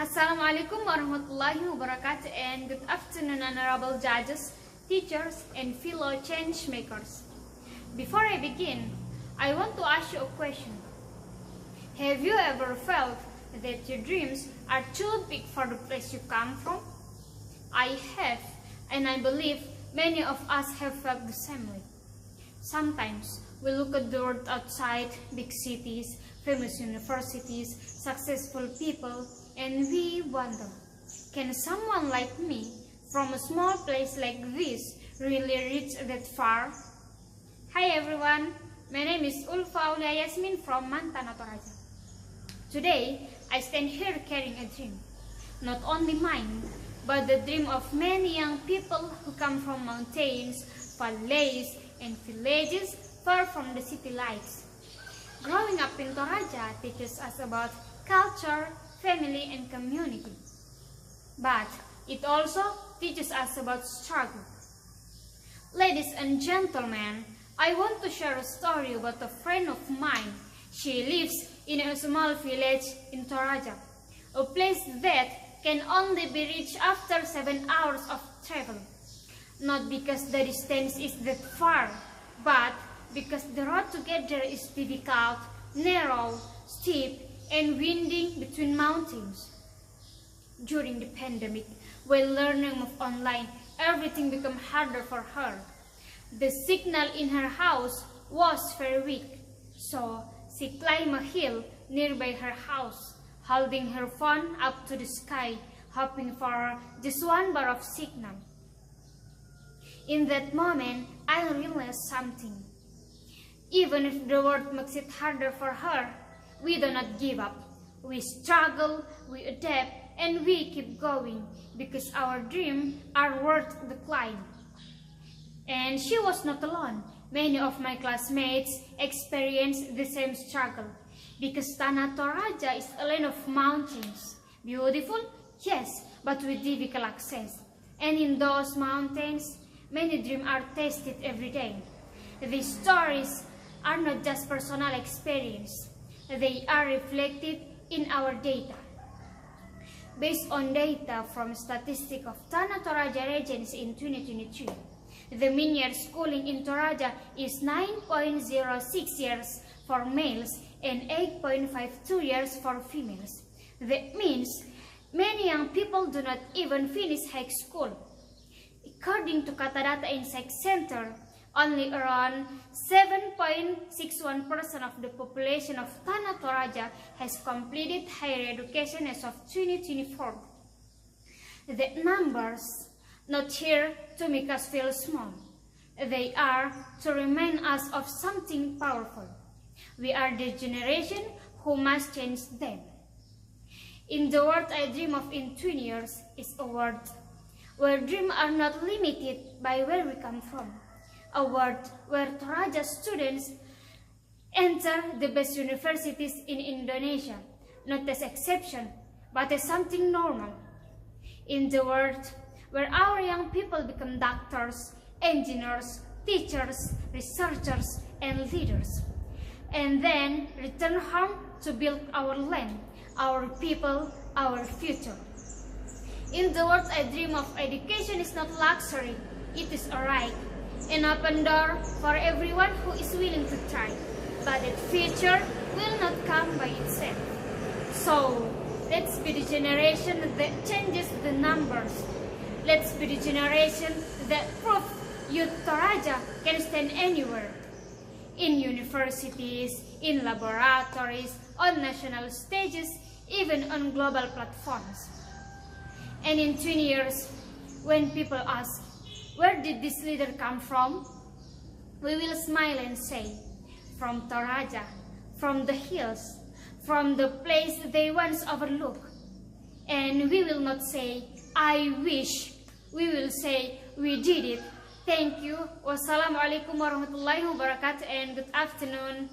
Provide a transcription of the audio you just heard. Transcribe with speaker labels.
Speaker 1: Assalamualaikum warahmatullahi wabarakatuh, and good afternoon, honorable judges, teachers, and fellow change makers. Before I begin, I want to ask you a question. Have you ever felt that your dreams are too big for the place you come from? I have, and I believe many of us have felt the same way. Sometimes we look at the world outside, big cities, famous universities, successful people, and we wonder, can someone like me from a small place like this really reach that far? Hi everyone, my name is Ulfa, Aulia, Yasmin from Tana, Toraja. Today, I stand here carrying a dream, not only mine, but the dream of many young people who come from mountains, valleys, and villages far from the city lights. Growing up in Toraja teaches us about culture, family, and community. But it also teaches us about struggle. Ladies and gentlemen, I want to share a story about a friend of mine. She lives in a small village in Toraja, a place that can only be reached after 7 hours of travel. Not because the distance is that far, but because the road to get there is difficult, narrow, steep, and winding between mountains. During the pandemic, while learning online, everything became harder for her. The signal in her house was very weak, so she climbed a hill nearby her house, holding her phone up to the sky, hoping for just one bar of signal. In that moment, I realized something. Even if the world makes it harder for her, we do not give up. We struggle, we adapt, and we keep going because our dreams are worth the climb. And she was not alone. Many of my classmates experienced the same struggle because Tana Toraja is a land of mountains. Beautiful? Yes, but with difficult access. And in those mountains, many dreams are tested every day. These stories are not just personal experience. They are reflected in our data. Based on data from statistics of Tana Toraja Regency in 2023, the mean year schooling in Toraja is 9.06 years for males and 8.52 years for females. That means many young people do not even finish high school. According to Katadata Insight Center, only around 7.61% of the population of Tana Toraja has completed higher education as of 2024. The numbers not here to make us feel small. They are to remind us of something powerful. We are the generation who must change them. In the world I dream of in 20 years is a world where dreams are not limited by where we come from. A world where Toraja students enter the best universities in Indonesia, not as exception, but as something normal. In the world where our young people become doctors, engineers, teachers, researchers, and leaders, and then return home to build our land, our people, our future. In the world I dream of, education is not luxury, it is a right. An open door for everyone who is willing to try. But that future will not come by itself. So, let's be the generation that changes the numbers. Let's be the generation that proves youth Toraja can stand anywhere. In universities, in laboratories, on national stages, even on global platforms. And in 20 years, when people ask, where did this leader come from? We will smile and say, from Toraja, from the hills, from the place they once overlooked. And we will not say, I wish. We will say, we did it. Thank you. Wassalamualaikum warahmatullahi wabarakatuh, and good afternoon.